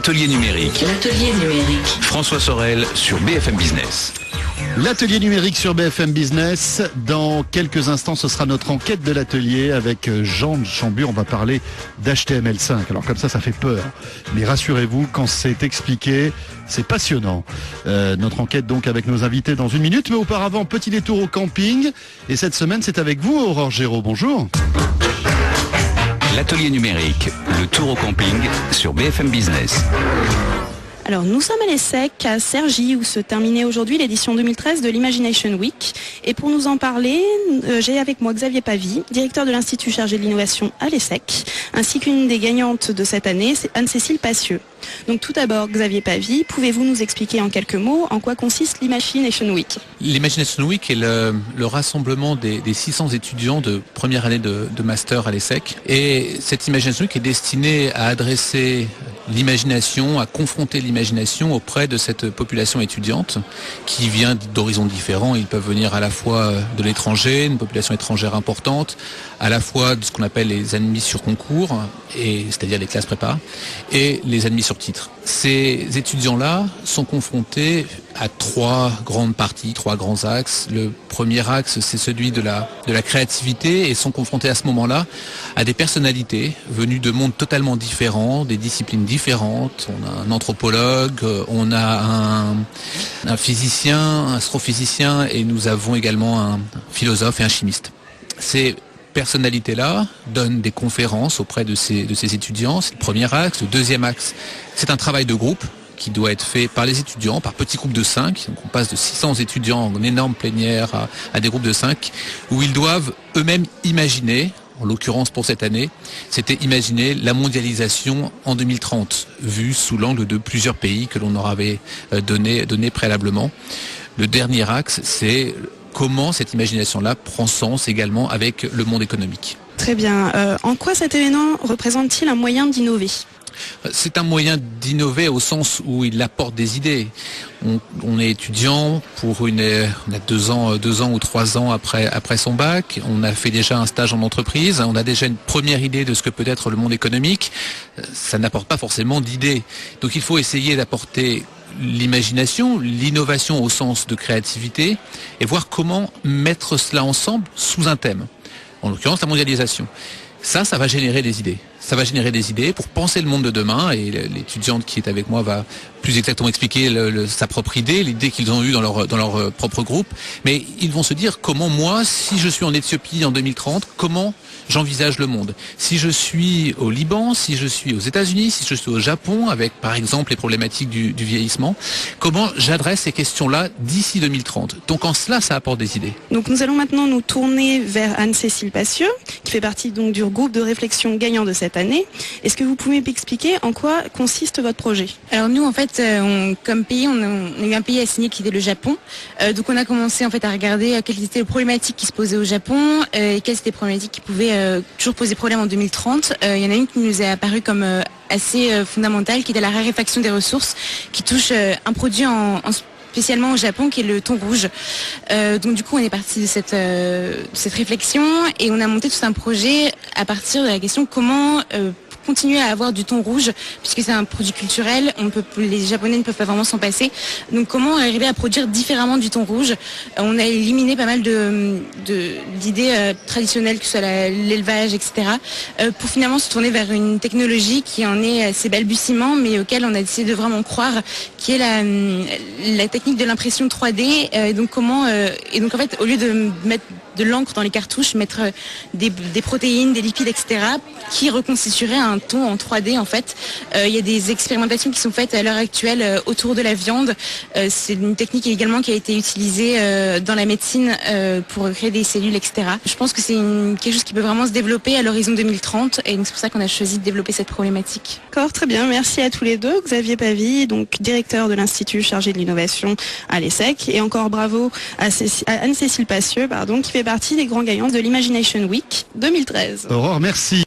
L'atelier numérique. L'atelier numérique. François Sorel sur BFM Business. L'atelier numérique sur BFM Business. Dans quelques instants, ce sera notre enquête de l'atelier avec Jean de Chambure. On va parler d'HTML5. Alors comme ça fait peur. Mais rassurez-vous, quand c'est expliqué, c'est passionnant. Notre enquête donc avec nos invités dans une minute. Mais auparavant, petit détour au camping. Et cette semaine, c'est avec vous, Aurore Géraud. Bonjour. L'atelier numérique, le tour au camping sur BFM Business. Alors nous sommes à l'ESSEC, à Cergy, où se terminait aujourd'hui l'édition 2013 de l'Imagination Week. Et pour nous en parler, j'ai avec moi Xavier Pavie, directeur de l'Institut chargé de l'innovation à l'ESSEC, ainsi qu'une des gagnantes de cette année, c'est Anne-Cécile Passieux. Donc tout d'abord, Xavier Pavie, pouvez-vous nous expliquer en quelques mots en quoi consiste l'Imagination Week ? L'Imagination Week est le rassemblement des 600 étudiants de première année de master à l'ESSEC. Et cette Imagination Week est destinée à adresser l'imagination, à confronter l'imagination auprès de cette population étudiante qui vient d'horizons différents. Ils peuvent venir à la fois de l'étranger, une population étrangère importante, à la fois de ce qu'on appelle les admis sur concours, c'est-à-dire les classes prépa, et les admis sur titre. Ces étudiants-là sont confrontés à trois grandes parties, trois grands axes. Le premier axe, c'est celui de la créativité, et sont confrontés à ce moment-là à des personnalités venues de mondes totalement différents, des disciplines différentes. On a un anthropologue, on a un physicien, un astrophysicien, et nous avons également un philosophe et un chimiste. Ces personnalités-là donnent des conférences auprès de ces étudiants. C'est le premier axe. Le deuxième axe, c'est un travail de groupe qui doit être fait par les étudiants, par petits groupes de 5. Donc on passe de 600 étudiants en énorme plénière à des groupes de 5, où ils doivent eux-mêmes imaginer, en l'occurrence pour cette année, c'était imaginer la mondialisation en 2030, vue sous l'angle de plusieurs pays que l'on avait donné préalablement. Le dernier axe, c'est comment cette imagination-là prend sens également avec le monde économique. Très bien. En quoi cet événement représente-t-il un moyen d'innover ? C'est un moyen d'innover au sens où il apporte des idées. On est étudiant on a 2 ans ou 3 ans après son bac. On a fait déjà un stage en entreprise. On a déjà une première idée de ce que peut être le monde économique. Ça n'apporte pas forcément d'idées. Donc il faut essayer d'apporter l'imagination, l'innovation au sens de créativité, et voir comment mettre cela ensemble sous un thème. En l'occurrence, la mondialisation. Ça va générer des idées. Ça va générer des idées pour penser le monde de demain, et l'étudiante qui est avec moi va plus exactement expliquer sa propre idée, l'idée qu'ils ont eue dans leur propre groupe. Mais ils vont se dire, comment moi, si je suis en Éthiopie en 2030, comment j'envisage le monde. Si je suis au Liban, si je suis aux États-Unis, si je suis au Japon, avec par exemple les problématiques du vieillissement, comment j'adresse ces questions-là d'ici 2030. Donc en cela, ça apporte des idées. Donc nous allons maintenant nous tourner vers Anne-Cécile Passieux, qui fait partie donc du groupe de réflexion gagnant de cette année. Est-ce que vous pouvez m'expliquer en quoi consiste votre projet ? Alors nous, en fait, comme pays, on a eu un pays à signer qui était le Japon. Donc on a commencé en fait à regarder quelles étaient les problématiques qui se posaient au Japon, et quelles étaient les problématiques qui pouvaient toujours poser problème en 2030. Il y en a une qui nous est apparue comme assez fondamentale, qui était la raréfaction des ressources, qui touche un produit spécialement au Japon, qui est le thon rouge. Donc du coup, on est parti de cette réflexion, et on a monté tout un projet à partir de la question comment continuer à avoir du thon rouge, puisque c'est un produit culturel, les Japonais ne peuvent pas vraiment s'en passer. Donc comment arriver à produire différemment du thon rouge ? On a éliminé pas mal d'idées traditionnelles, que ce soit l'élevage, etc., pour finalement se tourner vers une technologie qui en est à ses balbutiements, mais auquel on a décidé de vraiment croire, qui est la technique de l'impression 3D. Et donc en fait, au lieu de mettre de l'encre dans les cartouches, mettre des protéines, des lipides, etc., qui reconstitueraient un thon en 3D en fait. Il y a des expérimentations qui sont faites à l'heure actuelle autour de la viande. C'est une technique également qui a été utilisée dans la médecine pour créer des cellules, etc. Je pense que c'est quelque chose qui peut vraiment se développer à l'horizon 2030, et donc c'est pour ça qu'on a choisi de développer cette problématique. D'accord, très bien. Merci à tous les deux. Xavier Pavie, donc directeur de l'Institut chargé de l'innovation à l'ESSEC, et encore bravo à Anne-Cécile Passieux, qui fait partie des grands gagnants de l'Imagination Week 2013. Aurore, merci.